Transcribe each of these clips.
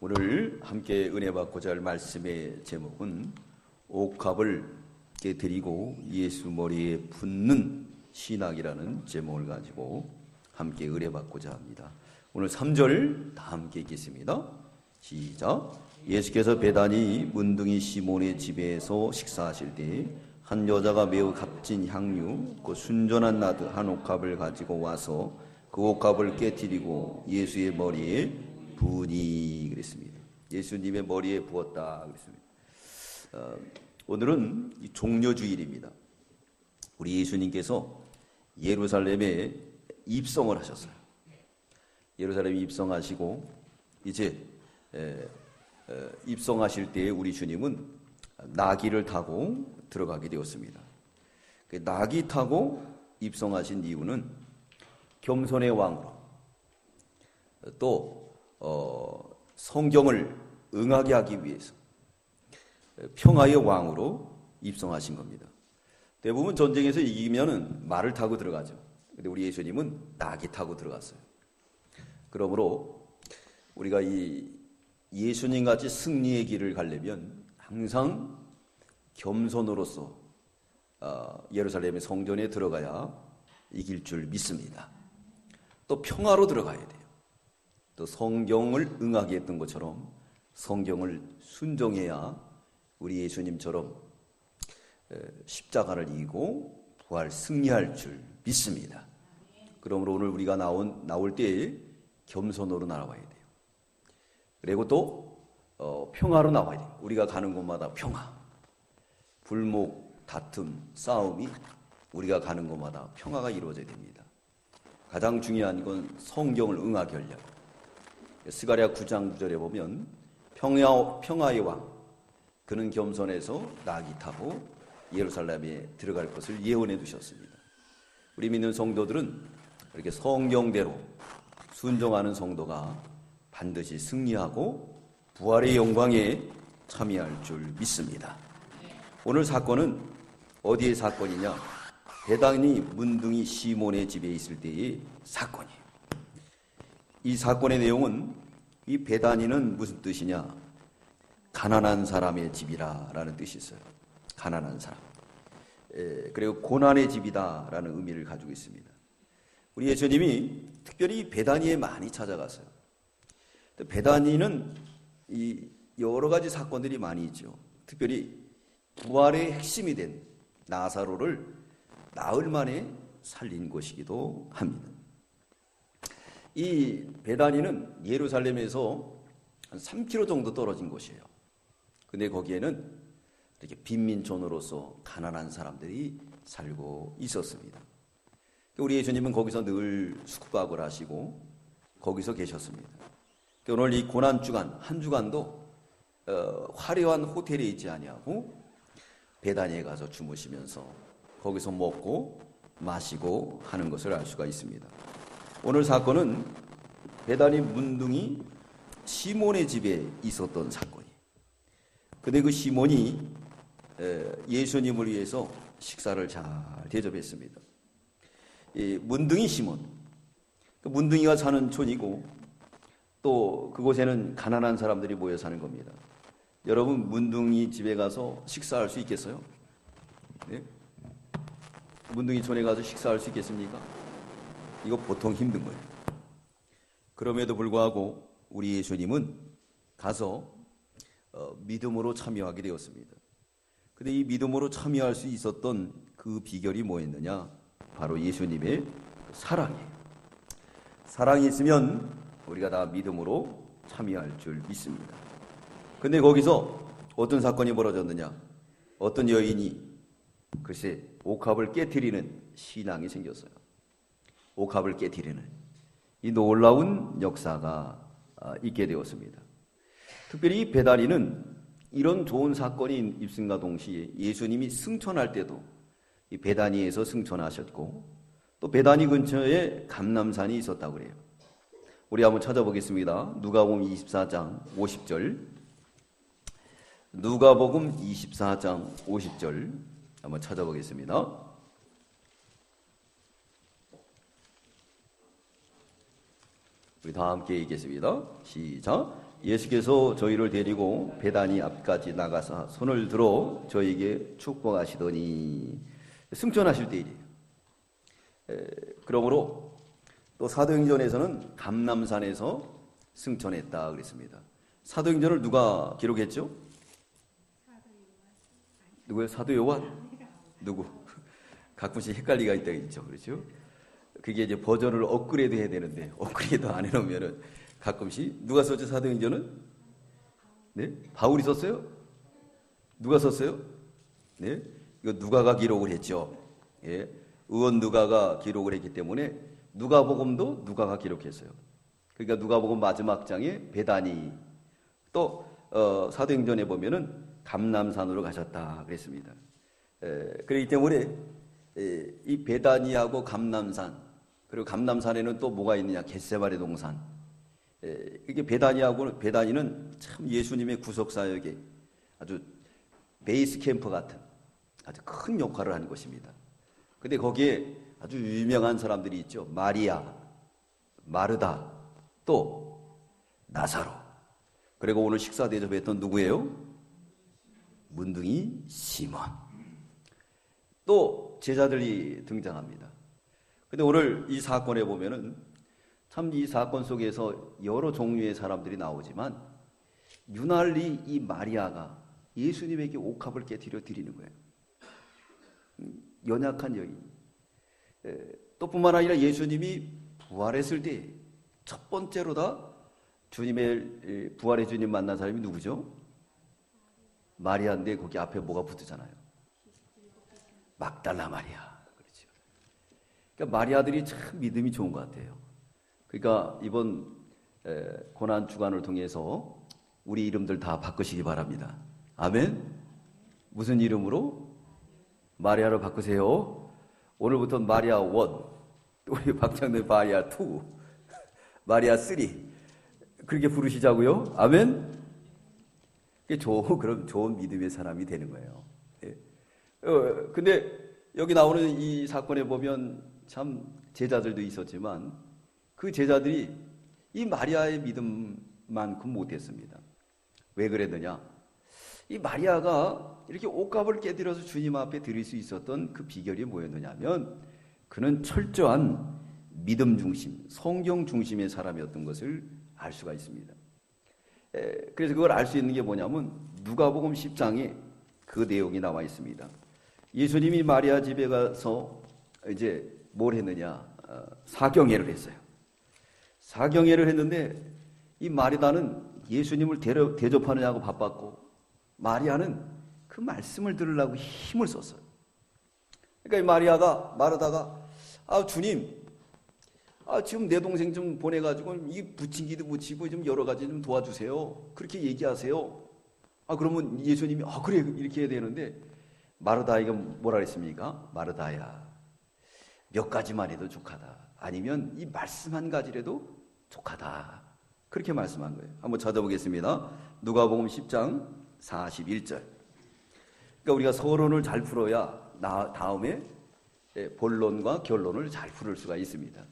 오늘 함께 은혜 받고자 할 말씀의 제목은 옥합을 깨뜨리고 예수 머리에 붙는 신학이라는 제목을 가지고 함께 은혜 받고자 합니다. 오늘 3절 다 함께 읽겠습니다. 시작. 예수께서 베다니 문둥이 시몬의 집에서 식사하실 때 한 여자가 매우 값진 향유 그 순전한 나드 한 옥합을 가지고 와서 그 옥합을 깨뜨리고 예수의 머리에 부으니 그랬습니다. 예수님의 머리에 부었다 그랬습니다. 오늘은 종려주일입니다. 우리 예수님께서 예루살렘에 입성을 하셨어요. 예루살렘에 입성하시고 이제 입성하실 때 우리 주님은 나귀를 타고 들어가게 되었습니다. 나귀 타고 입성하신 이유는 겸손의 왕으로 또 성경을 응하게 하기 위해서 평화의 왕으로 입성하신 겁니다. 대부분 전쟁에서 이기면은 말을 타고 들어가죠. 근데 우리 예수님은 나귀 타고 들어갔어요. 그러므로 우리가 이 예수님 같이 승리의 길을 가려면 항상 겸손으로서 예루살렘의 성전에 들어가야 이길 줄 믿습니다. 또 평화로 들어가야 돼요. 또 성경을 응하게 했던 것처럼 성경을 순종해야 우리 예수님처럼 십자가를 이기고 부활 승리할 줄 믿습니다. 그러므로 오늘 우리가 나올 때 겸손으로 나와야 돼요. 그리고 또 평화로 나와야 돼요. 우리가 가는 곳마다 평화. 불목, 다툼, 싸움이 우리가 가는 곳마다 평화가 이루어져야 됩니다. 가장 중요한 건 성경을 응하게 하려고. 스가랴 9장 9절에 보면 평화의 왕 그는 겸손해서 나귀 타고 예루살렘에 들어갈 것을 예언해 두셨습니다. 우리 믿는 성도들은 이렇게 성경대로 순종하는 성도가 반드시 승리하고 부활의 영광에 참여할 줄 믿습니다. 오늘 사건은 어디의 사건이냐? 베다니 문둥이 시몬의 집에 있을 때의 사건이에요. 이 사건의 내용은 이 베다니는 무슨 뜻이냐? 가난한 사람의 집이라는 뜻이 있어요. 가난한 사람. 그리고 고난의 집이다라는 의미를 가지고 있습니다. 우리 예수님이 특별히 베다니에 많이 찾아갔어요. 베다니는 이 여러 가지 사건들이 많이 있죠. 특별히 부활의 핵심이 된 나사로를 나흘 만에 살린 곳이기도 합니다. 이 베다니는 예루살렘에서 한 3km 정도 떨어진 곳이에요. 근데 거기에는 이렇게 빈민촌으로서 가난한 사람들이 살고 있었습니다. 우리 예수님은 거기서 늘 숙박을 하시고 거기서 계셨습니다. 오늘 이 고난주간 한 주간도 화려한 호텔에 있지 아니하고 베다니에 가서 주무시면서 거기서 먹고 마시고 하는 것을 알 수가 있습니다. 오늘 사건은 베다니 문둥이 시몬의 집에 있었던 사건이에요. 근데 그 시몬이 예수님을 위해서 식사를 잘 대접했습니다. 이 문둥이 시몬, 문둥이가 사는 촌이고 또 그곳에는 가난한 사람들이 모여 사는 겁니다. 여러분 문둥이 집에 가서 식사할 수 있겠어요? 네? 문둥이 촌에 가서 식사할 수 있겠습니까? 이거 보통 힘든 거예요. 그럼에도 불구하고 우리 예수님은 가서 믿음으로 참여하게 되었습니다. 근데 이 믿음으로 참여할 수 있었던 그 비결이 뭐였느냐? 바로 예수님의 사랑이에요. 사랑이 있으면 우리가 다 믿음으로 참여할 줄 믿습니다. 근데 거기서 어떤 사건이 벌어졌느냐? 어떤 여인이 글쎄 옥합을 깨트리는 신앙이 생겼어요. 옥합을 깨트리는 이 놀라운 역사가 있게 되었습니다. 특별히 베다니는 이런 좋은 사건이 있음과 동시에 예수님이 승천할 때도 이 베다니에서 승천하셨고 또 베다니 근처에 감람산이 있었다고 그래요. 우리 한번 찾아보겠습니다. 누가복음 24장 50절. 누가복음 24장 50절 한번 찾아보겠습니다. 우리 다 함께 읽겠습니다. 시작. 예수께서 저희를 데리고 베다니 앞까지 나가서 손을 들어 저희에게 축복하시더니 승천하실 때이래요. 그러므로 또 사도행전에서는 감람산에서 승천했다 그랬습니다. 사도행전을 누가 기록했죠? 누구예요? 사도 요한? 누구? 가끔씩 헷갈리가 있다 있죠. 그렇죠? 그게 이제 버전을 업그레이드 해야 되는데 업그레이드 안 해놓으면은 가끔씩 누가 썼죠? 사도행전은? 네? 바울이 썼어요? 누가 썼어요? 네? 이거 누가가 기록을 했죠. 예. 의원 누가가 기록을 했기 때문에 누가복음도 누가가 기록했어요. 그러니까 누가복음 마지막 장에 베다니 또 사도행전에 보면은 감람산으로 가셨다 그랬습니다. 그렇기 때문에 이 베다니하고 감람산 그리고 감람산에는 또 뭐가 있느냐? 겟세마네 동산. 이게 베다니는 참 예수님의 구속 사역에 아주 베이스 캠프 같은 아주 큰 역할을 하는 것입니다. 근데 거기에 아주 유명한 사람들이 있죠. 마리아, 마르다, 또 나사로. 그리고 오늘 식사 대접했던 누구예요? 문둥이 시몬. 또 제자들이 등장합니다. 근데 오늘 이 사건에 보면은 참 이 사건 속에서 여러 종류의 사람들이 나오지만 유난히 이 마리아가 예수님에게 옥합을 깨뜨려 드리는 거예요. 연약한 여인. 또 뿐만 아니라 예수님이 부활했을 때 첫 번째로 다 주님의 부활의 주님 만난 사람이 누구죠? 마리아인데 거기 앞에 뭐가 붙잖아요. 막달라 마리아. 그렇죠. 그러니까 마리아들이 참 믿음이 좋은 것 같아요. 그러니까 이번 고난 주간을 통해서 우리 이름들 다 바꾸시기 바랍니다. 아멘. 무슨 이름으로? 마리아로 바꾸세요. 오늘부터 마리아 1, 우리 박장대 마리아 2, 마리아 3 그렇게 부르시자고요. 아멘. 그럼 좋은 믿음의 사람이 되는 거예요. 네. 근데 여기 나오는 이 사건에 보면 참 제자들도 있었지만 그 제자들이 이 마리아의 믿음만큼 못했습니다. 왜 그랬느냐? 이 마리아가 이렇게 옥합을 깨뜨려서 주님 앞에 드릴 수 있었던 그 비결이 뭐였느냐면 그는 철저한 믿음 중심, 성경 중심의 사람이었던 것을 알 수가 있습니다. 그래서 그걸 알 수 있는 게 뭐냐면 누가복음 10장에 그 내용이 나와 있습니다. 예수님이 마리아 집에 가서 이제 뭘 했느냐? 사경회를 했어요. 사경회를 했는데 이 마리아는 예수님을 대접하느냐고 바빴고 마리아는 그 말씀을 들으려고 힘을 썼어요. 그러니까 이 마르다가 주님, 지금 내 동생 좀 보내가지고 이 부침기도 부치고 좀 여러 가지 좀 도와주세요. 그렇게 얘기하세요. 그러면 예수님이 그래 이렇게 해야 되는데 마르다이가 뭐라 그랬습니까? 마르다야, 몇 가지만 해도 족하다. 아니면 이 말씀 한 가지라도 족하다. 그렇게 말씀한 거예요. 한번 찾아보겠습니다. 누가복음 10장 41절. 그러니까 우리가 서론을 잘 풀어야 다음에 본론과 결론을 잘 풀을 수가 있습니다.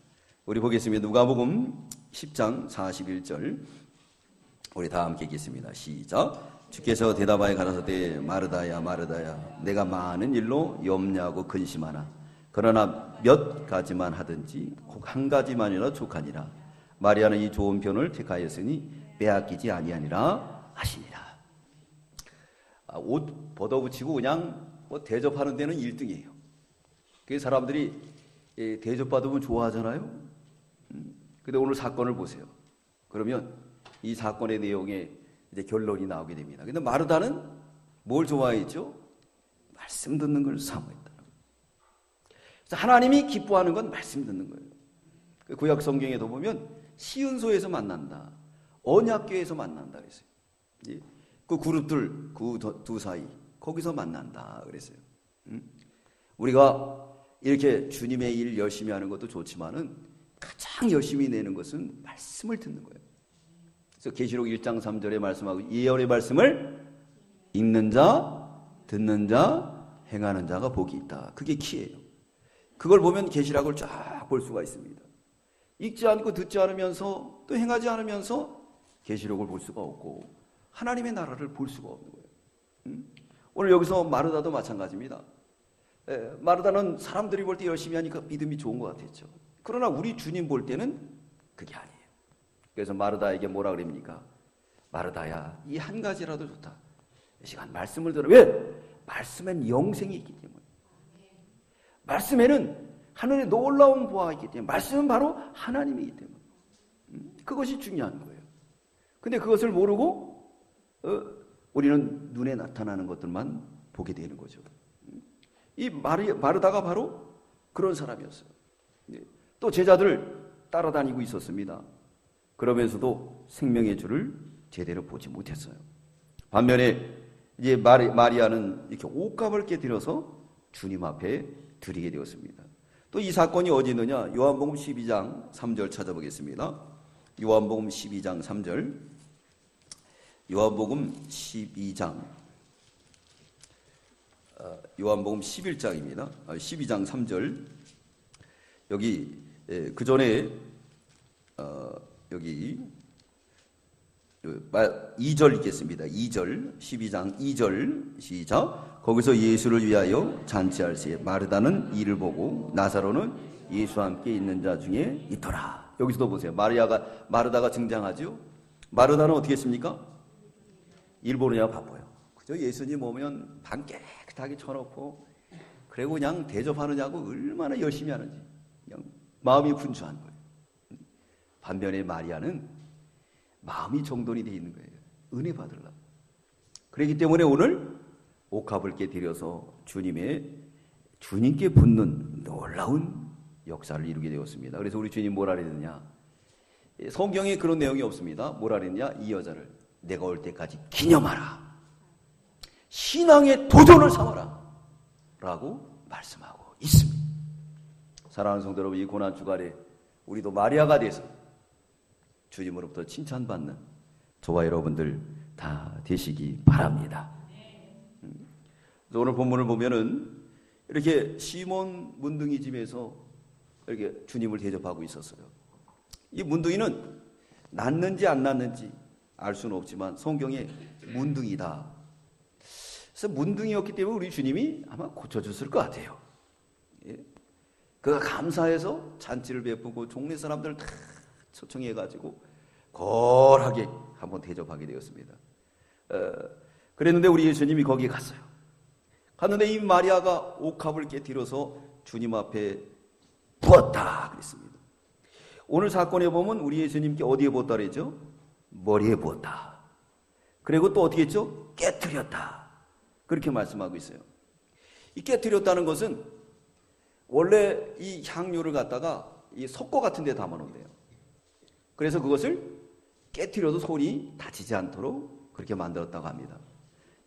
우리 보겠습니다. 누가복음 10장 41절. 우리 다 함께 읽겠습니다. 시작. 주께서 대답하여 가라사대 마르다야 마르다야 내가 많은 일로 염려하고 근심하나 그러나 몇 가지만 하든지 혹 한 가지만이라 족하니라. 마리아는 이 좋은 편을 택하였으니 빼앗기지 아니하니라 하시니라. 옷 벗어붙이고 그냥 대접하는 데는 1등이에요. 그 사람들이 대접받으면 좋아하잖아요. 근데 오늘 사건을 보세요. 그러면 이 사건의 내용에 이제 결론이 나오게 됩니다. 근데 마르다는 뭘 좋아했죠? 말씀 듣는 걸 사모했다. 그래서 하나님이 기뻐하는 건 말씀 듣는 거예요. 구약 성경에도 보면 시은소에서 만난다, 언약궤에서 만난다 그랬어요. 그 그룹들 그 두 사이 거기서 만난다 그랬어요. 우리가 이렇게 주님의 일 열심히 하는 것도 좋지만은 가장 열심히 내는 것은 말씀을 듣는 거예요. 그래서 계시록 1장 3절에 말씀하고 예언의 말씀을 읽는 자, 듣는 자, 행하는 자가 복이 있다. 그게 키예요. 그걸 보면 계시록을 쫙 볼 수가 있습니다. 읽지 않고 듣지 않으면서 또 행하지 않으면서 계시록을 볼 수가 없고 하나님의 나라를 볼 수가 없는 거예요. 오늘 여기서 마르다도 마찬가지입니다. 마르다는 사람들이 볼 때 열심히 하니까 믿음이 좋은 것 같았죠. 그러나 우리 주님 볼 때는 그게 아니에요. 그래서 마르다에게 뭐라 그럽니까? 마르다야, 이 한 가지라도 좋다. 이 시간 말씀을 들어. 왜? 말씀엔 영생이 있기 때문에. 말씀에는 하늘의 놀라운 보화가 있기 때문에. 말씀은 바로 하나님이기 때문에. 그것이 중요한 거예요. 근데 그것을 모르고 우리는 눈에 나타나는 것들만 보게 되는 거죠. 이 마르다가 바로 그런 사람이었어요. 또 제자들 따라다니고 있었습니다. 그러면서도 생명의 주를 제대로 보지 못했어요. 반면에 이제 마리아는 이렇게 옷값을 깨뜨려서 주님 앞에 드리게 되었습니다. 또 이 사건이 어디 있느냐? 요한복음 12장 3절 찾아보겠습니다. 요한복음 12장 3절. 요한복음 12장 요한복음 11장입니다. 12장 3절. 여기 그 전에 여기 2절 읽겠습니다. 2절 12장 2절 시작. 거기서 예수를 위하여 잔치할 새 마르다는 이를 보고 나사로는 예수와 함께 있는 자 중에 있더라. 여기서도 보세요. 마르다가 등장하죠. 마르다는 어떻게 했습니까? 일 보느냐 바빠요. 그죠? 예수님 오면 방 깨끗하게 쳐놓고 그리고 그냥 대접하느냐고 얼마나 열심히 하는지 그냥 마음이 분주한 거예요. 반면에 마리아는 마음이 정돈이 되어 있는 거예요. 은혜 받으려고. 그렇기 때문에 오늘 옥합을 깨뜨려서 주님께 붙는 놀라운 역사를 이루게 되었습니다. 그래서 우리 주님 뭐라 그랬느냐? 성경에 그런 내용이 없습니다. 뭐라 그랬냐? 이 여자를 내가 올 때까지 기념하라. 신앙의 도전을 삼아라. 라고 말씀하고 있습니다. 사랑하는 성도 여러분, 이 고난주간에 우리도 마리아가 돼서 주님으로부터 칭찬받는 저와 여러분들 다 되시기 바랍니다. 오늘 본문을 보면은 이렇게 시몬 문둥이 집에서 이렇게 주님을 대접하고 있었어요. 이 문둥이는 낳는지 안 낳는지 알 수는 없지만 성경에 문둥이다. 그래서 문둥이였기 때문에 우리 주님이 아마 고쳐줬을 것 같아요. 예? 그가 감사해서 잔치를 베푸고 종래 사람들 다 초청해가지고 거하게 한번 대접하게 되었습니다. 그랬는데 우리 예수님이 거기에 갔어요. 갔는데 이 마리아가 옥합을 깨뜨려서 주님 앞에 부었다 그랬습니다. 오늘 사건에 보면 우리 예수님께 어디에 부었다 그랬죠? 머리에 부었다. 그리고 또 어떻게 했죠? 깨뜨렸다. 그렇게 말씀하고 있어요. 이 깨뜨렸다는 것은 원래 이 향유를 갖다가 이 석고 같은 데 담아놓는데요. 그래서 그것을 깨뜨려도 손이 다치지 않도록 그렇게 만들었다고 합니다.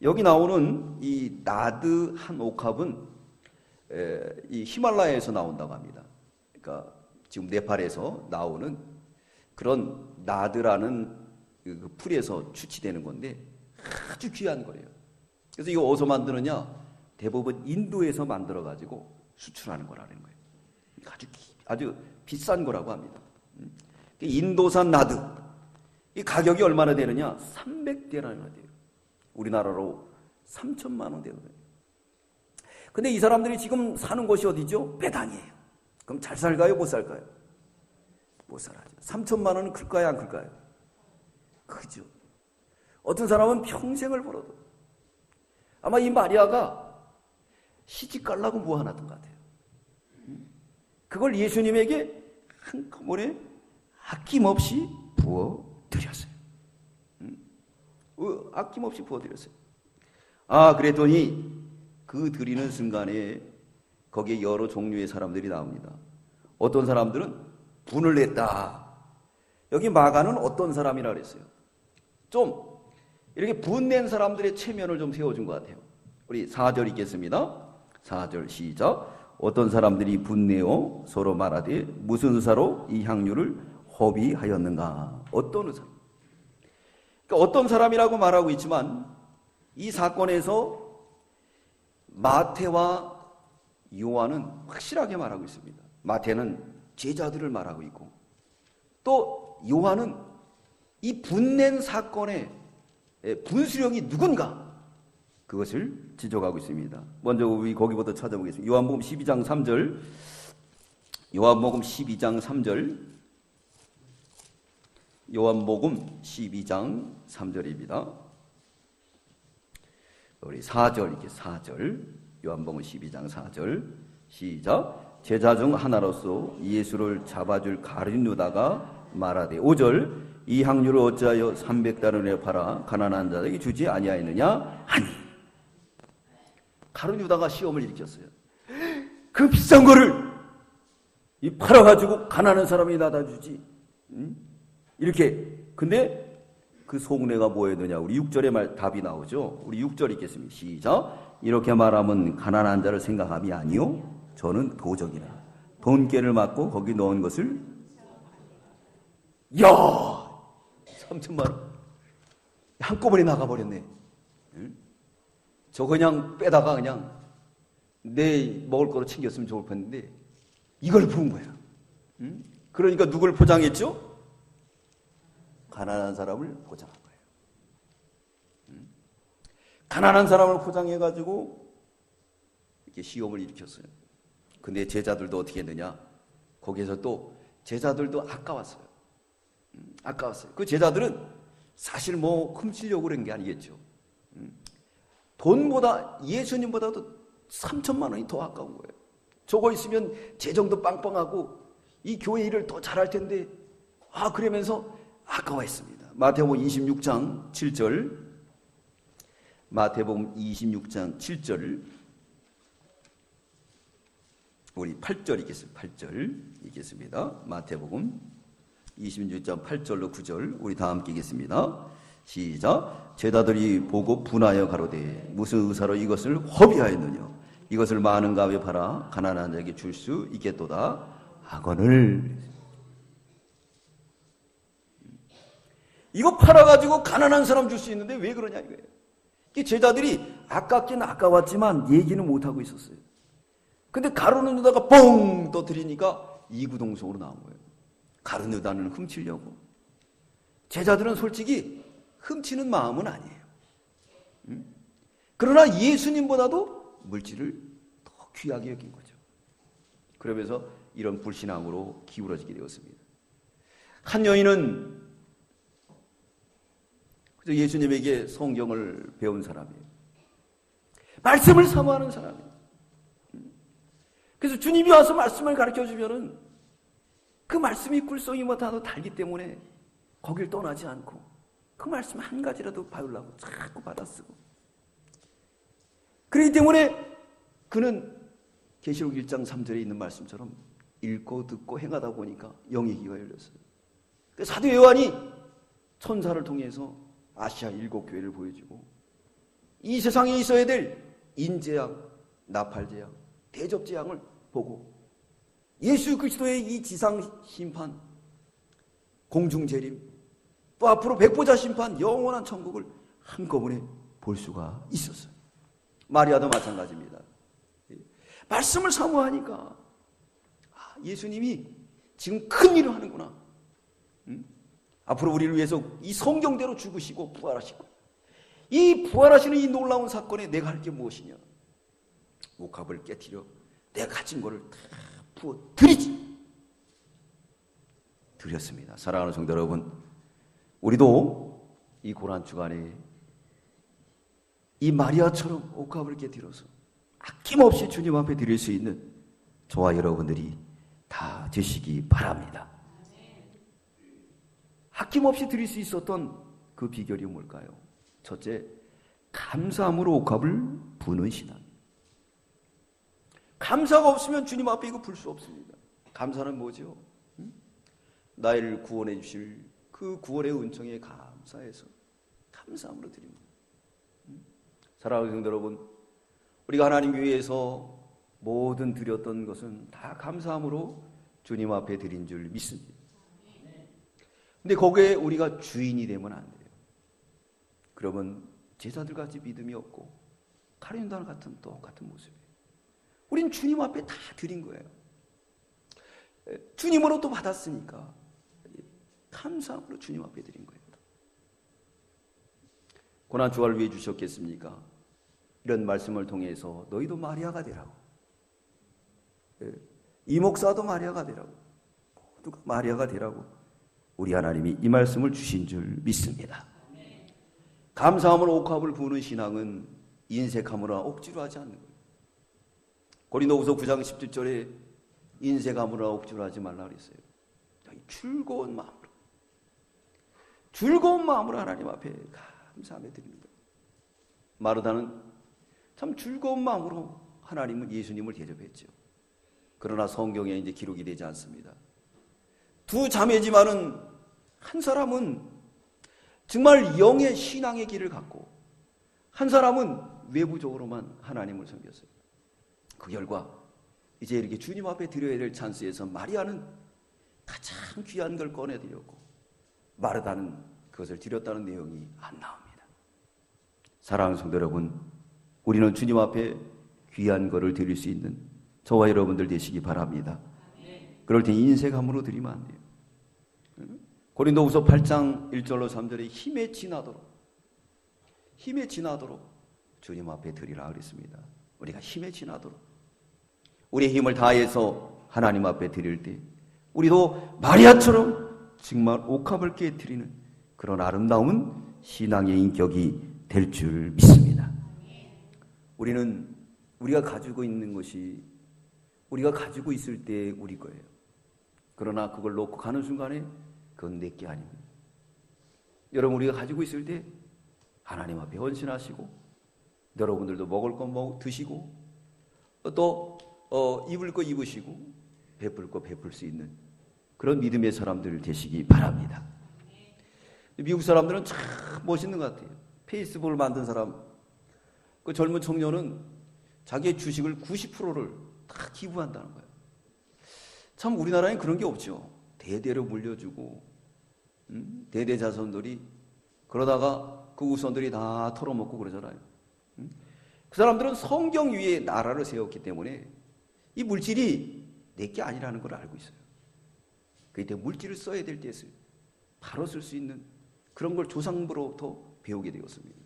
여기 나오는 이 나드 한 옥합은 이 히말라야에서 나온다고 합니다. 그러니까 지금 네팔에서 나오는 그런 나드라는 그 풀에서 취치되는 건데 아주 귀한 거래요. 그래서 이거 어디서 만드느냐? 대부분 인도에서 만들어가지고 수출하는 거라는 거예요. 아주 비싼 거라고 합니다. 인도산 나드. 이 가격이 얼마나 되느냐? 300데나리나 돼요. 우리나라로 3천만 원 되는 거예요. 근데 이 사람들이 지금 사는 곳이 어디죠? 베단이에요. 그럼 잘 살까요? 못 살까요? 못 살아요. 3천만 원은 클까요? 안 클까요? 크죠. 어떤 사람은 평생을 벌어도 아마 이 마리아가 시집 가려고 뭐 하나 던 것 같아요. 그걸 예수님에게 한꺼번에 아낌없이 부어드렸어요. 아낌없이 부어드렸어요. 그랬더니 그 드리는 순간에 거기에 여러 종류의 사람들이 나옵니다. 어떤 사람들은 분을 냈다. 여기 마가는 어떤 사람이라 그랬어요? 좀 이렇게 분낸 사람들의 체면을 좀 세워준 것 같아요. 우리 4절 읽겠습니다. 4절 시작. 어떤 사람들이 분내어 서로 말하되 무슨 의사로 이 향유를 허비하였는가? 어떤 의사? 그러니까 어떤 사람이라고 말하고 있지만 이 사건에서 마태와 요한은 확실하게 말하고 있습니다. 마태는 제자들을 말하고 있고 또 요한은 이 분낸 사건의 분수령이 누군가? 그것을 지적하고 있습니다. 먼저 우리 거기부터 찾아보겠습니다. 요한복음 12장 3절. 요한복음 12장 3절. 요한복음 12장 3절입니다. 우리 4절, 이렇게 4절. 요한복음 12장 4절. 시작. 제자 중 하나로서 예수를 잡아줄 가룟 유다가 말하되 5절. 이 향유를 어찌하여 300달러에 팔아 가난한 자에게 주지 아니하였느냐 하니. 가룟 유다가 시험을 일으켰어요. 그 비싼 거를 이 팔아가지고 가난한 사람이 나다 주지. 이렇게. 근데 그 속내가 뭐였느냐. 우리 6절에 말 답이 나오죠. 우리 6절 읽겠습니다. 시작. 이렇게 말하면 가난한 자를 생각함이 아니요 저는 도적이라. 돈깨를 맞고 거기 넣은 것을 야 3천만 원 한꺼번에 나가버렸네. 저 그냥 빼다가 그냥 내 먹을 거로 챙겼으면 좋을 뻔했는데 이걸 부은 거야. 그러니까 누굴 포장했죠? 가난한 사람을 포장한 거예요. 가난한 사람을 포장해가지고 이렇게 시험을 일으켰어요. 근데 제자들도 어떻게 했느냐? 거기에서 또 제자들도 아까웠어요. 아까웠어요. 그 제자들은 사실 뭐 훔치려고 그런 게 아니겠죠. 돈보다 예수님보다도 3천만 원이 더 아까운 거예요. 저거 있으면 재정도 빵빵하고 이 교회 일을 더 잘할 텐데 그러면서 아까워했습니다. 마태복음 26장 7절. 마태복음 26장 7절. 우리 8절 읽겠습니다. 8절 읽겠습니다. 마태복음 26장 8절로 9절 우리 다 함께 읽겠습니다. 시작. 제자들이 보고 분하여 가로되 무슨 의사로 이것을 허비하였느냐. 이것을 많은 값에 팔아 가난한 자에게 줄 수 있겠도다 하거늘. 이거 팔아가지고 가난한 사람 줄 수 있는데 왜 그러냐 이거예요. 제자들이 아깝긴 아까웠지만 얘기는 못하고 있었어요. 근데 가룟 유다가 뻥 떠들이니까 이구동성으로 나온 거예요. 가룟 유다는 훔치려고. 제자들은 솔직히 훔치는 마음은 아니에요. 그러나 예수님보다도 물질을 더 귀하게 여긴 거죠. 그러면서 이런 불신앙으로 기울어지게 되었습니다. 한 여인은 예수님에게 성경을 배운 사람이에요. 말씀을 사모하는 사람이에요. 그래서 주님이 와서 말씀을 가르쳐 주면은 그 말씀이 꿀송이 못하도 달기 때문에 거길 떠나지 않고 그 말씀 한 가지라도 배우려고 자꾸 받아쓰고. 그렇기 때문에 그는 계시록 1장 3절에 있는 말씀처럼 읽고 듣고 행하다 보니까 영의 귀가 열렸어요. 사도 요한이 천사를 통해서 아시아 7교회를 보여주고 이 세상에 있어야 될 인재양, 나팔재양, 대접재양을 보고 예수 그리스도의 이 지상 심판, 공중 재림, 또 앞으로 백보자 심판, 영원한 천국을 한꺼번에 볼 수가 있었어요. 마리아도 마찬가지입니다. 말씀을 사모하니까 예수님이 지금 큰 일을 하는구나. 앞으로 우리를 위해서 이 성경대로 죽으시고 부활하시고, 이 부활하시는 이 놀라운 사건에 내가 할 게 무엇이냐. 옥합을 깨트려 내가 가진 거를 다 부어 드리지. 드렸습니다. 사랑하는 성도 여러분, 우리도 이 고난 주간에 이 마리아처럼 옥합을 깨트려서 아낌없이 주님 앞에 드릴 수 있는 저와 여러분들이 다 되시기 바랍니다. 아낌없이 드릴 수 있었던 그 비결이 뭘까요? 첫째, 감사함으로 옥합을 부는 신앙. 감사가 없으면 주님 앞에 이거 불 수 없습니다. 감사는 뭐죠? 나를 구원해 주실 그 구원의 은총에 감사해서 감사함으로 드립니다. 사랑하는 성도 여러분, 우리가 하나님 교회에서 모든 드렸던 것은 다 감사함으로 주님 앞에 드린 줄 믿습니다. 근데 거기에 우리가 주인이 되면 안 돼요. 그러면 제자들같이 믿음이 없고 가룟유다 같은 똑같은 모습이에요. 우린 주님 앞에 다 드린 거예요. 주님으로 또 받았으니까 감사함으로 주님 앞에 드린 거예요. 고난주간을 왜 주셨겠습니까? 이런 말씀을 통해서 너희도 마리아가 되라고, 이 목사도 마리아가 되라고, 모두가 마리아가 되라고 우리 하나님이 이 말씀을 주신 줄 믿습니다. 감사함으로 옥합을 부는 신앙은 인색함으로 억지로 하지 않는 거예요. 고린도후서 9장 17절에 인색함으로 억지로 하지 말라 그랬어요. 즐거운 마음으로 하나님 앞에 감사하며 드리는 거예요. 마르다는 참 즐거운 마음으로 하나님은 예수님을 대접했죠. 그러나 성경에 이제 기록이 되지 않습니다. 두 자매지만은 한 사람은 정말 영의 신앙의 길을 갖고 한 사람은 외부적으로만 하나님을 섬겼어요. 그 결과 이제 이렇게 주님 앞에 드려야 될 찬스에서 마리아는 가장 귀한 걸 꺼내드렸고 마르다는 그것을 드렸다는 내용이 안 나옵니다. 사랑하는 성도 여러분, 우리는 주님 앞에 귀한 것을 드릴 수 있는 저와 여러분들 되시기 바랍니다. 그럴 때 인색함으로 드리면 안 돼요. 고린도후서 8장 1절로 3절에 힘에 지나도록 주님 앞에 드리라 그랬습니다. 우리가 힘에 지나도록 우리의 힘을 다해서 하나님 앞에 드릴 때 우리도 마리아처럼 정말 옥합을 깨트리는 그런 아름다운 신앙의 인격이 될 줄 믿습니다. 우리는 우리가 가지고 있는 것이 우리가 가지고 있을 때 우리 거예요. 그러나 그걸 놓고 가는 순간에 그건 내게 아닙니다. 여러분, 우리가 가지고 있을 때 하나님 앞에 헌신하시고 여러분들도 먹을 거 드시고 또 입을 거 입으시고 베풀 거 베풀 수 있는 그런 믿음의 사람들 되시기 바랍니다. 미국 사람들은 참 멋있는 것 같아요. 페이스북을 만든 사람, 그 젊은 청년은 자기의 주식을 90%를 다 기부한다는 거예요. 참 우리나라엔 그런 게 없죠. 대대로 물려주고 대대 자손들이 그러다가 그 후손들이 다 털어먹고 그러잖아요. 그 사람들은 성경 위에 나라를 세웠기 때문에 이 물질이 내게 아니라는 걸 알고 있어요. 그때 물질을 써야 될 때 바로 쓸 수 있는 그런 걸 조상부로부터 배우게 되었습니다.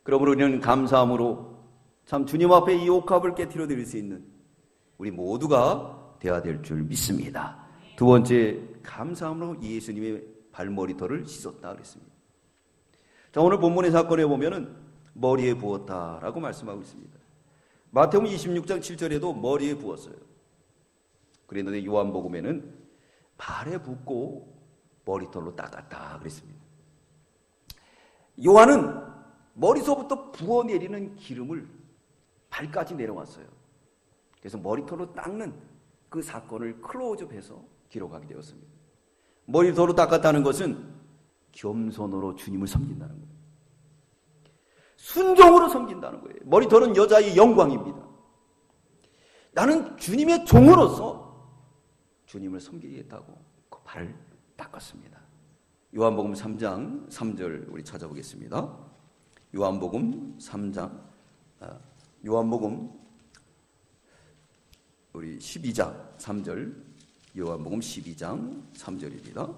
그러므로 우리는 감사함으로 참 주님 앞에 이 옥합을 깨트려 드릴 수 있는 우리 모두가 되어야 될 줄 믿습니다. 두 번째, 감사함으로 예수님의 발머리털을 씻었다 그랬습니다. 자, 오늘 본문의 사건에 보면은 머리에 부었다라고 말씀하고 있습니다. 마태복음 26장 7절에도 머리에 부었어요. 그랬는데 요한복음에는 발에 붓고 머리털로 닦았다 그랬습니다. 요한은 머리서부터 부어내리는 기름을 발까지 내려왔어요. 그래서 머리털로 닦는 그 사건을 클로즈업해서 기록하게 되었습니다. 머리털로 닦았다는 것은 겸손으로 주님을 섬긴다는 거예요. 순종으로 섬긴다는 거예요. 머리털은 여자의 영광입니다. 나는 주님의 종으로서 주님을 섬기겠다고 그 발을 닦았습니다. 요한복음 3장 3절 우리 찾아보겠습니다. 요한복음 3장 요한복음 우리 12장 3절 요한복음 12장 3절입니다.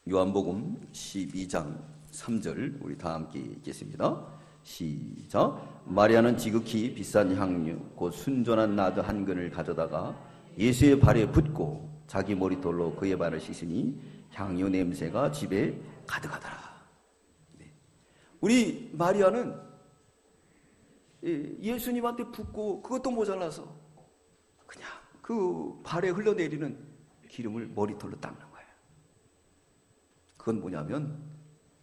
요한복음 12장 3절 우리 다 함께 읽겠습니다. 시작. 마리아는 지극히 비싼 향유 곧 순전한 나드 한 근을 가져다가 예수의 발에 붓고 자기 머리털로 그의 발을 씻으니 향유 냄새가 집에 가득하더라. 네. 우리 마리아는 예수님한테 붓고 그것도 모자라서 그냥 그 발에 흘러내리는 기름을 머리털로 닦는 거예요. 그건 뭐냐면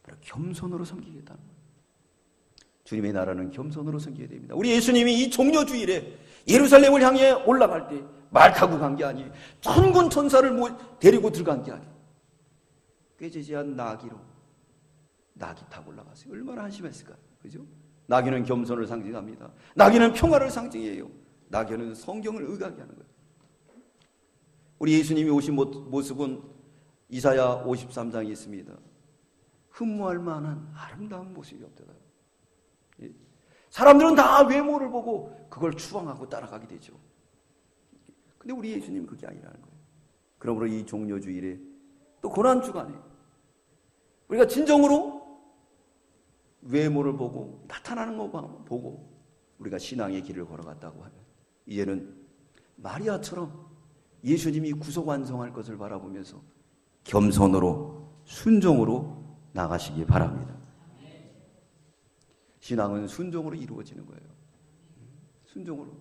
바로 겸손으로 섬기겠다는 거예요. 주님의 나라는 겸손으로 섬겨야 됩니다. 우리 예수님이 이 종려주일에 예루살렘을 향해 올라갈 때 말 타고 간 게 아니에요. 천군 천사를 데리고 들어간 게 아니에요. 꾀지지한 낙이 타고 올라갔어요. 얼마나 한심했을까요? 그죠? 나귀는 겸손을 상징합니다. 나귀는 평화를 상징해요. 나귀는 성경을 의하게 하는 거예요. 우리 예수님이 오신 모습은 이사야 53장에 있습니다. 흠모할 만한 아름다운 모습이 없더라. 사람들은 다 외모를 보고 그걸 추앙하고 따라가게 되죠. 근데 우리 예수님은 그게 아니라는 거예요. 그러므로 이 종려주일에 또 고난주간에 우리가 진정으로 외모를 보고 나타나는 거 보고 우리가 신앙의 길을 걸어갔다고 하면 이제는 마리아처럼 예수님이 구속 완성할 것을 바라보면서 겸손으로 순종으로 나가시기 바랍니다. 신앙은 순종으로 이루어지는 거예요. 순종으로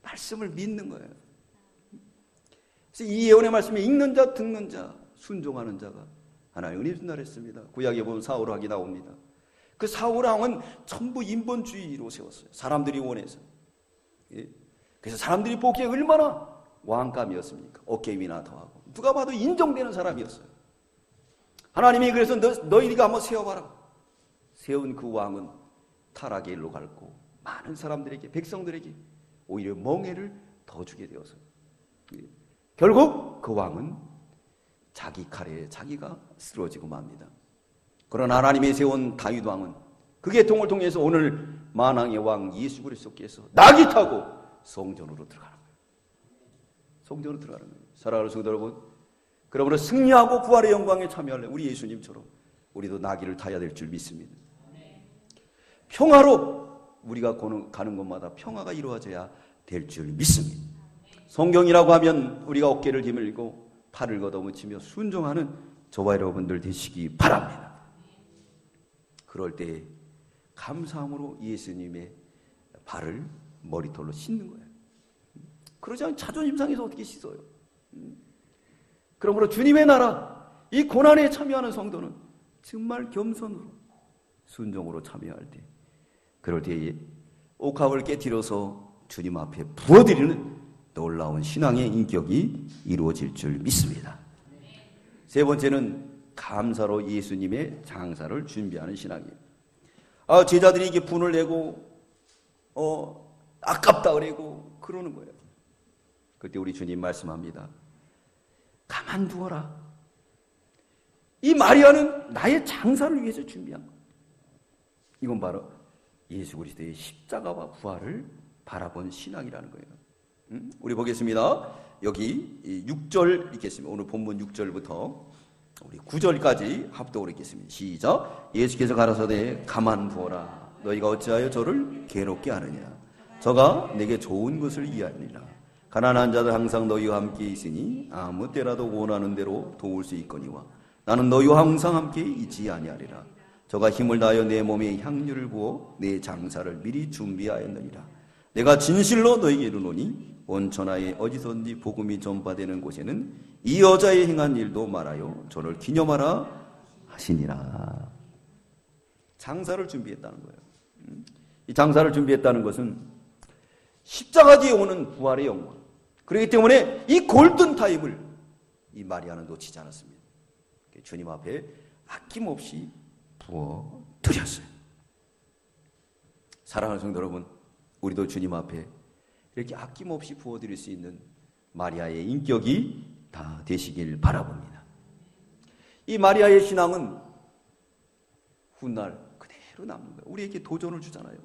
말씀을 믿는 거예요. 그래서 이 예언의 말씀에 읽는 자, 듣는 자, 순종하는 자가 하나님 은혜 준다 했습니다. 구약에 보면 사울왕이 나옵니다. 그 사울왕은 전부 인본주의로 세웠어요. 사람들이 원해서. 그래서 사람들이 보기에 얼마나 왕감이었습니까? 어깨 위나 더하고 누가 봐도 인정되는 사람이었어요. 하나님이 그래서 너희가 한번 세워봐라. 세운 그 왕은 타락의 일로 갔고 많은 사람들에게, 백성들에게 오히려 멍해를 더 주게 되어서 결국 그 왕은 자기 칼에 자기가 쓰러지고 맙니다. 그러나 하나님이 세운 다윗 왕은 그 계통을 통해서 오늘 만왕의 왕 예수 그리스도께서 낙이 타고 성전으로 들어가는 거예요. 성전으로 들어가는 거예요. 사랑하는 성도 여러분, 그러므로 승리하고 부활의 영광에 참여할 우리 예수님처럼 우리도 나귀를 타야 될 줄 믿습니다. 평화로 우리가 가는 곳마다 평화가 이루어져야 될 줄 믿습니다. 성경이라고 하면 우리가 어깨를 기밀고 팔을 걷어붙이며 순종하는 저와 여러분들 되시기 바랍니다. 그럴 때 감사함으로 예수님의 발을 머리털로 씻는 거예요. 그러지 않으면 자존심 상해서 어떻게 씻어요? 그러므로 주님의 나라, 이 고난에 참여하는 성도는 정말 겸손으로 순종으로 참여할 때, 그럴 때에 옥합을 깨뜨려서 주님 앞에 부어드리는 놀라운 신앙의 인격이 이루어질 줄 믿습니다. 세 번째는 감사로 예수님의 장사를 준비하는 신앙이에요. 제자들이 이게 분을 내고 아깝다 그러고 그러는 거예요. 그때 우리 주님 말씀합니다. 가만두어라. 이 마리아는 나의 장사를 위해서 준비한 거예요. 이건 바로 예수 그리스도의 십자가와 부활을 바라본 신앙이라는 거예요. 우리 보겠습니다. 여기 6절 읽겠습니다. 오늘 본문 6절부터 우리 9절까지 합독으로 읽겠습니다. 시작. 예수께서 가라사대 가만두어라. 너희가 어찌하여 저를 괴롭게 하느냐. 저가 내게 좋은 것을 이해하느니라. 가난한 자들 항상 너희와 함께 있으니 아무 때라도 원하는 대로 도울 수 있거니와 나는 너희와 항상 함께 있지 아니하리라. 저가 힘을 다하여 내 몸에 향유를 부어 내 장사를 미리 준비하였느니라. 내가 진실로 너희에게 이르노니 온 천하에 어디서든지 복음이 전파되는 곳에는 이 여자의 행한 일도 말하여 저를 기념하라 하시니라. 장사를 준비했다는 거예요. 이 장사를 준비했다는 것은 십자가 뒤에 오는 부활의 영광, 그렇기 때문에 이 골든타임을 이 마리아는 놓치지 않았습니다. 주님 앞에 아낌없이 부어드렸어요. 사랑하는 성도 여러분, 우리도 주님 앞에 이렇게 아낌없이 부어드릴 수 있는 마리아의 인격이 다 되시길 바라봅니다. 이 마리아의 신앙은 훗날 그대로 남는 거예요. 우리에게 도전을 주잖아요.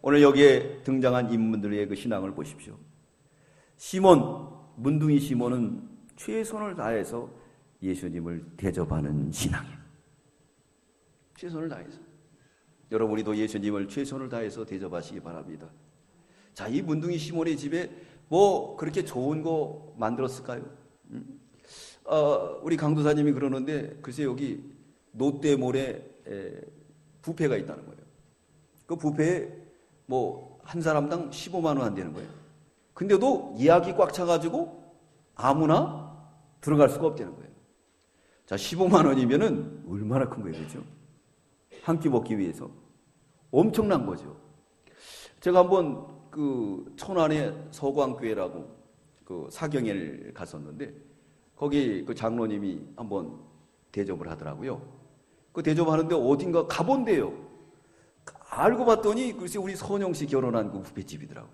오늘 여기에 등장한 인물들의 그 신앙을 보십시오. 시몬, 문둥이 시몬은 최선을 다해서 예수님을 대접하는 신앙이에요. 최선을 다해서. 여러분, 우리도 예수님을 최선을 다해서 대접하시기 바랍니다. 자, 이 문둥이 시몬의 집에 뭐 그렇게 좋은 거 만들었을까요? 우리 강도사님이 그러는데 글쎄 여기 롯데몰에 뷔페가 있다는 거예요. 그 뷔페에 뭐 한 사람당 15만 원 안 되는 거예요. 근데도 예약이 꽉 차가지고 아무나 들어갈 수가 없다는 거예요. 자, 15만 원이면은 얼마나 큰 거예요, 그렇죠? 한 끼 먹기 위해서 엄청난 거죠. 제가 한번 그 천안의 서광교회라고 그 사경회를 갔었는데 거기 그 장로님이 한번 대접을 하더라고요. 그 대접하는데 어딘가 가본대요. 알고 봤더니 글쎄 우리 선영 씨 결혼한 그 뷔페집이더라고.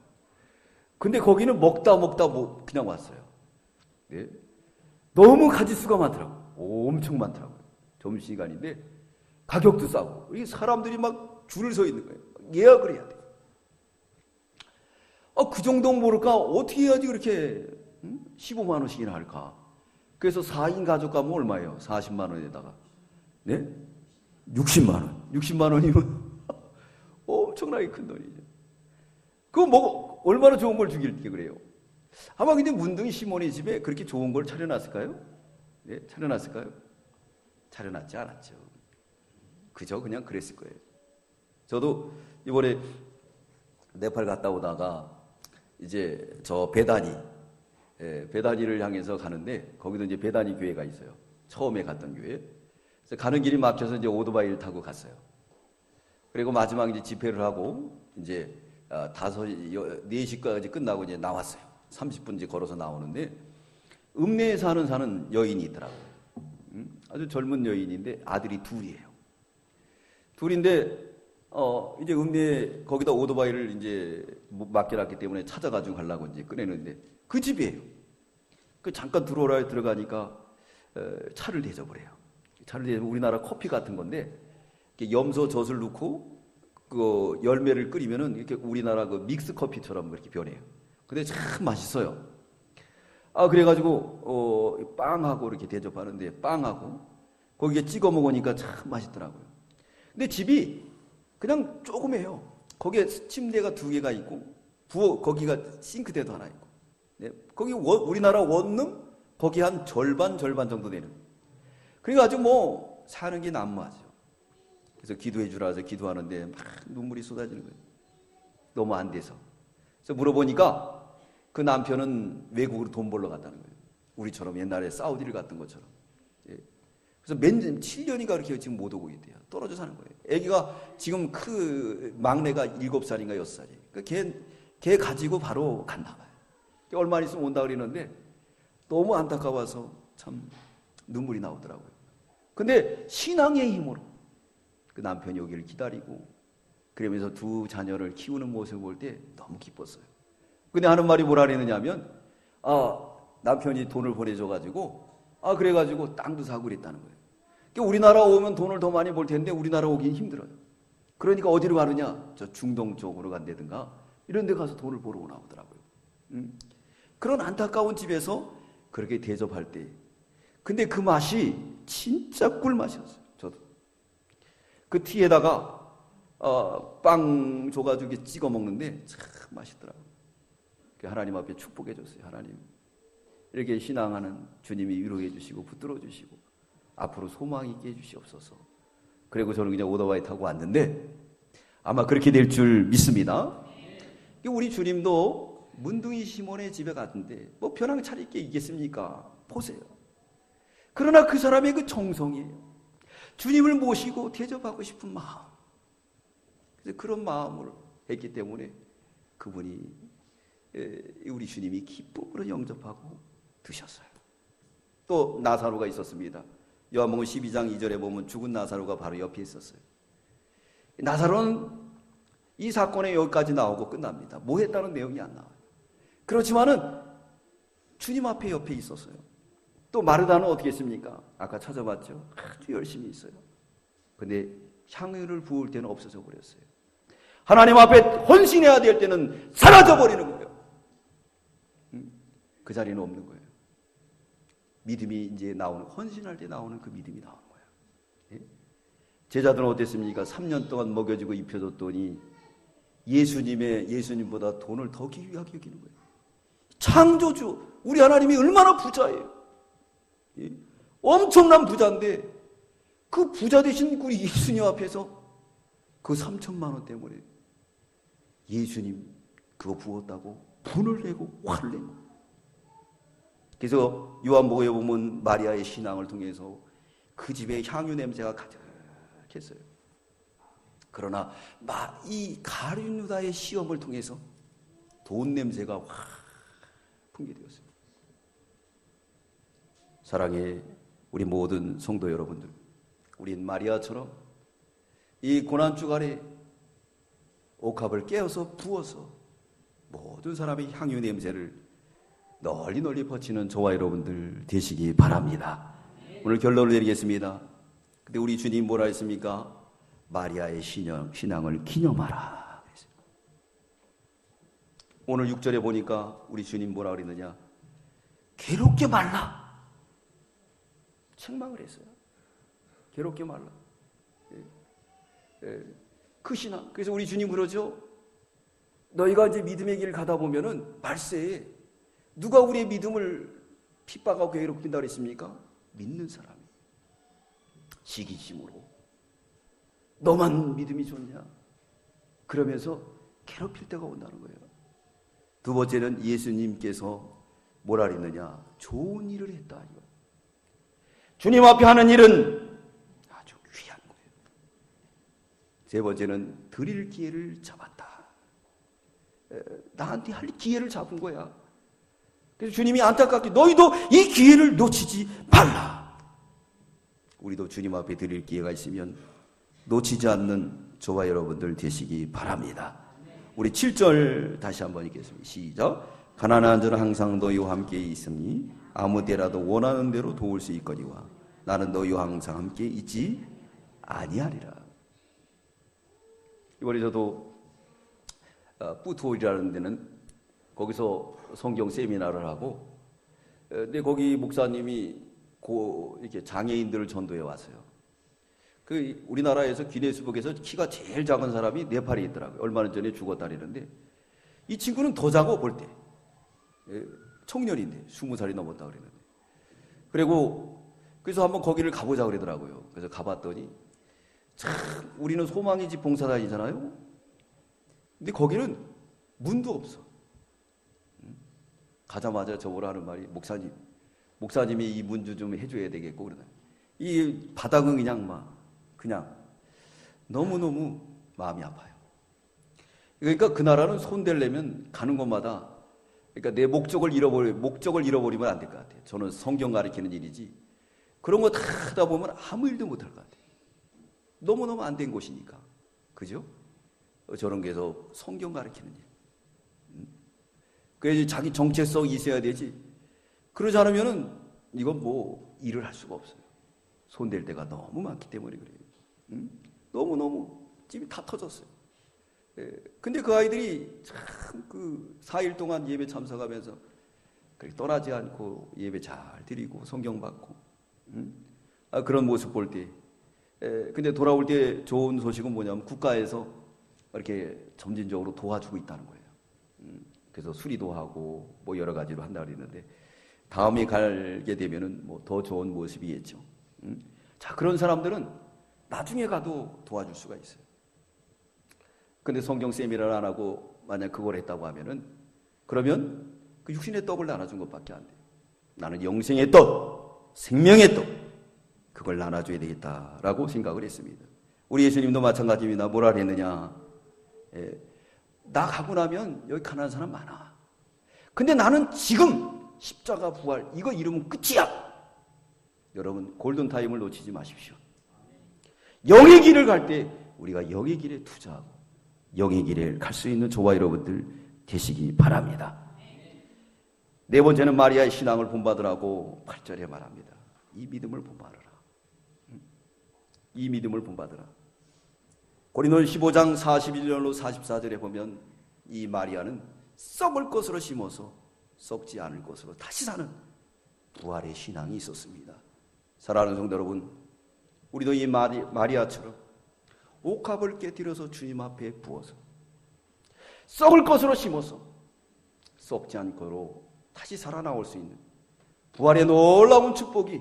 근데 거기는 먹다 뭐 그냥 왔어요. 네. 너무 가짓수가 많더라고. 엄청 많더라고요. 점심시간인데 가격도 싸고 이 사람들이 막 줄을 서 있는 거예요. 예약을 해야 돼. 그 정도 모를까 어떻게 해야지 그렇게 15만 원씩이나 할까. 그래서 4인 가족 가면 얼마예요? 40만 원에다가 네? 60만 원. 60만 원이면 엄청나게 큰 돈이죠. 그거 뭐 얼마나 좋은 걸 주길게 그래요. 아마 근데 문둥이 시몬의 집에 그렇게 좋은 걸 차려놨을까요? 네? 차려놨을까요? 차려놨지 않았죠. 그저 그냥 그랬을 거예요. 저도 이번에 네팔 갔다 오다가 이제 저 베다니를 향해서 가는데 거기도 이제 베다니 교회가 있어요. 처음에 갔던 교회. 그래서 가는 길이 막혀서 이제 오토바이를 타고 갔어요. 그리고 마지막 이제 집회를 하고 이제 4시까지 끝나고 이제 나왔어요. 30분 이제 걸어서 나오는데 읍내에 사는 여인이 있더라고요. 아주 젊은 여인인데 아들이 둘이에요. 둘인데 이제 읍내에 거기다 오토바이를 이제 맡겨놨기 때문에 찾아가지고 가려고 이제 꺼내는데 그 집이에요. 그 잠깐 들어오라 들어가니까 차를 대접을 해요. 차를 대접하면 우리나라 커피 같은 건데 이렇게 염소 젖을 넣고 그 열매를 끓이면은 이렇게 우리나라 그 믹스 커피처럼 이렇게 변해요. 근데 참 맛있어요. 그래가지고 빵하고 이렇게 대접하는데 빵하고 거기에 찍어 먹으니까 참 맛있더라고요. 근데 집이 그냥 조그매요. 거기에 침대가 2개가 있고 거기가 싱크대도 하나 있고, 네, 거기 우리나라 원룸 거기 한 절반 정도 되는. 그래가지고 뭐 사는 게 난무하죠. 그래서 기도해 주라 해서 기도하는데 막 눈물이 쏟아지는 거예요. 너무 안 돼서. 그래서 물어보니까 그 남편은 외국으로 돈 벌러 갔다는 거예요. 우리처럼 옛날에 사우디를 갔던 것처럼. 예. 그래서 7년인가 그렇게 지금 못 오고 있대요. 떨어져 사는 거예요. 아기가 지금 막내가 7살인가 6살이. 그러니까 걔 가지고 바로 갔나 봐요. 얼마 있으면 온다 그러는데 너무 안타까워서 참 눈물이 나오더라고요. 근데 신앙의 힘으로 그 남편이 오기를 기다리고 그러면서 2 자녀를 키우는 모습을 볼 때 너무 기뻤어요. 근데 하는 말이 뭐라 그랬느냐면 남편이 돈을 보내줘가지고 그래가지고 땅도 사고 그랬다는 거예요. 그러니까 우리나라 오면 돈을 더 많이 벌 텐데 우리나라 오긴 힘들어요. 그러니까 어디로 가느냐? 저 중동 쪽으로 간다든가 이런 데 가서 돈을 벌어 나오더라고요. 그런 안타까운 집에서 그렇게 대접할 때 근데 그 맛이 진짜 꿀맛이었어요. 저도 그 티에다가 빵 줘가지고 찍어 먹는데 참 맛있더라고요. 하나님 앞에 축복해 줬어요. 하나님 이렇게 신앙하는 주님이 위로해 주시고 붙들어 주시고 앞으로 소망 있게 해주시옵소서. 그리고 저는 그냥 오토바이 타고 왔는데 아마 그렇게 될 줄 믿습니다. 우리 주님도 문둥이 시몬의 집에 갔는데 뭐 벼랑 차릴 게 있겠습니까? 보세요. 그러나 그 사람의 그 정성이에요. 주님을 모시고 대접하고 싶은 마음. 그래서 그런 마음으로 했기 때문에 그분이 우리 주님이 기쁨으로 영접하고 드셨어요. 또 나사로가 있었습니다. 요한복음 12장 2절에 보면 죽은 나사로가 바로 옆에 있었어요. 나사로는 이 사건에 여기까지 나오고 끝납니다. 뭐 했다는 내용이 안 나와요. 그렇지만은 주님 앞에 옆에 있었어요. 또 마르다는 어떻게 했습니까? 아까 찾아봤죠. 아주 열심히 있어요. 근데 향유를 부을 때는 없어져 버렸어요. 하나님 앞에 헌신해야 될 때는 사라져 버리는 거예요. 그 자리는 없는 거예요. 믿음이 이제 나오는, 헌신할 때 나오는 그 믿음이 나오는 거예요. 예? 제자들은 어땠습니까? 3년 동안 먹여주고 입혀줬더니 예수님보다 돈을 더 귀하게 여기는 거예요. 창조주, 우리 하나님이 얼마나 부자예요. 예? 엄청난 부자인데 그 부자 되신 우리 예수님 앞에서 그 3천만 원 때문에 예수님 그거 부었다고 분을 내고 화를 낸 거예요. 그래서 요한복음에 보면 마리아의 신앙을 통해서 그 집에 향유 냄새가 가득했어요. 그러나 이 가룟유다의 시험을 통해서 돈 냄새가 확 풍기게 되었습니다. 사랑해 우리 모든 성도 여러분들, 우린 마리아처럼 이 고난주간에 옥합을 깨어서 부어서 모든 사람의 향유 냄새를 널리 퍼치는 저와 여러분들 되시기 바랍니다. 오늘 결론을 내리겠습니다. 근데 우리 주님 뭐라 했습니까? 마리아의 신앙을 기념하라. 오늘 6절에 보니까 우리 주님 뭐라 그랬느냐? 괴롭게 말라. 책망을 했어요. 괴롭게 말라. 그 신앙. 그래서 우리 주님 그러죠. 너희가 이제 믿음의 길을 가다 보면은 말세에 누가 우리의 믿음을 핍박하고 괴롭힌다 그랬습니까? 믿는 사람이. 시기심으로. 너만 믿음이 좋냐? 그러면서 괴롭힐 때가 온다는 거예요. 두 번째는 예수님께서 뭐라 그랬느냐? 좋은 일을 했다. 이거. 주님 앞에 하는 일은 아주 귀한 거예요. 세 번째는 드릴 기회를 잡았다. 나한테 할 기회를 잡은 거야. 그래서 주님이 안타깝게 너희도 이 기회를 놓치지 말라. 우리도 주님 앞에 드릴 기회가 있으면 놓치지 않는 저와 여러분들 되시기 바랍니다. 우리 7절 다시 한번 읽겠습니다. 시작. 가난한 자는 항상 너희와 함께 있으니 아무 때라도 원하는 대로 도울 수 있거니와 나는 너희와 항상 함께 있지 아니하리라. 이번에 저도 뿌투홀이라는 데는 거기서 성경 세미나를 하고, 근데 거기 목사님이 이렇게 장애인들을 전도해 왔어요. 그 우리나라에서 기네스북에서 키가 제일 작은 사람이 네팔에 있더라고요. 얼마 전에 죽었다리는데 이 친구는 더 작아 볼 때. 청년인데 20살이 넘었다 그랬는데. 그래서 한번 거기를 가보자 그러더라고요. 그래서 가봤더니 참 우리는 소망의 집 봉사단이잖아요. 근데 거기는 문도 없어. 가자마자 저보라 하는 말이 목사님이 이 문주 좀 해줘야 되겠고 그러다. 이 바닥은 그냥 너무너무 마음이 아파요. 그러니까 그 나라는 손대려면 가는 곳마다 그러니까 내 목적을 잃어버리면 안 될 것 같아요. 저는 성경 가르치는 일이지 그런 거 다 하다 보면 아무 일도 못 할 것 같아요. 너무너무 안 된 곳이니까. 그죠? 저런 게서 성경 가르치는 일. 그래야지 자기 정체성이 있어야 되지. 그러지 않으면은 이건 뭐 일을 할 수가 없어요. 손댈 데가 너무 많기 때문에 그래요. 너무너무 집이 다 터졌어요. 근데 그 아이들이 참 그 4일 동안 예배 참석하면서 그렇게 떠나지 않고 예배 잘 드리고 성경 받고 그런 모습 볼 때 근데 돌아올 때 좋은 소식은 뭐냐면 국가에서 이렇게 점진적으로 도와주고 있다는 거예요. 그래서 수리도 하고 뭐 여러 가지로 한다 그랬는데 다음에 가게 되면은 뭐 더 좋은 모습이겠죠. 자, 그런 사람들은 나중에 가도 도와줄 수가 있어요. 근데 성경 세미나를 안 하고 만약 그걸 했다고 하면은 그러면 그 육신의 떡을 나눠준 것밖에 안 돼요. 나는 영생의 떡, 생명의 떡 그걸 나눠줘야 되겠다라고 생각을 했습니다. 우리 예수님도 마찬가지입니다. 뭐라 그랬느냐? 나 가고 나면 여기 가난한 사람 많아. 근데 나는 지금 십자가 부활 이거 이루면 끝이야. 여러분 골든타임을 놓치지 마십시오. 영의 길을 갈 때 우리가 영의 길에 투자하고 영의 길에 갈 수 있는 저와 여러분들 되시기 바랍니다. 네 번째는 마리아의 신앙을 본받으라고 8절에 말합니다. 이 믿음을 본받으라. 이 믿음을 본받으라. 고린도전 15장 41절로 44절에 보면 이 마리아는 썩을 것으로 심어서 썩지 않을 것으로 다시 사는 부활의 신앙이 있었습니다. 사랑하는 성도 여러분, 우리도 이 마리아처럼 옥합을 깨뜨려서 주님 앞에 부어서 썩을 것으로 심어서 썩지 않고로 다시 살아나올 수 있는 부활의 놀라운 축복이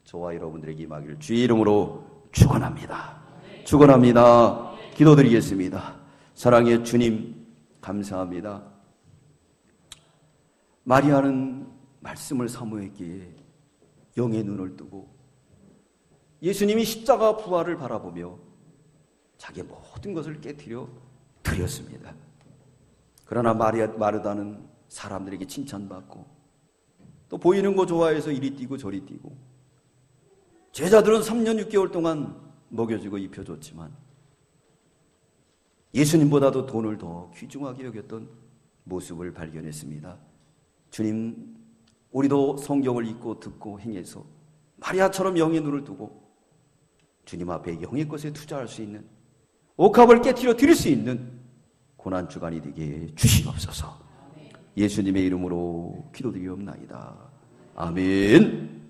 저와 여러분들에게 임하기를 주의 이름으로 축원합니다. 축원합니다. 기도드리겠습니다. 사랑의 주님 감사합니다. 마리아는 말씀을 사모했기에 영의 눈을 뜨고 예수님이 십자가 부활을 바라보며 자기의 모든 것을 깨뜨려 드렸습니다. 그러나 마르다는 사람들에게 칭찬받고 또 보이는 거 좋아해서 이리 뛰고 저리 뛰고 제자들은 3년 6개월 동안 먹여주고 입혀줬지만 예수님보다도 돈을 더 귀중하게 여겼던 모습을 발견했습니다. 주님, 우리도 성경을 읽고 듣고 행해서 마리아처럼 영의 눈을 뜨고 주님 앞에 영의 것에 투자할 수 있는 옥합을 깨트려 드릴 수 있는 고난주간이 되게 주시옵소서. 예수님의 이름으로 기도드리옵나이다. 아멘.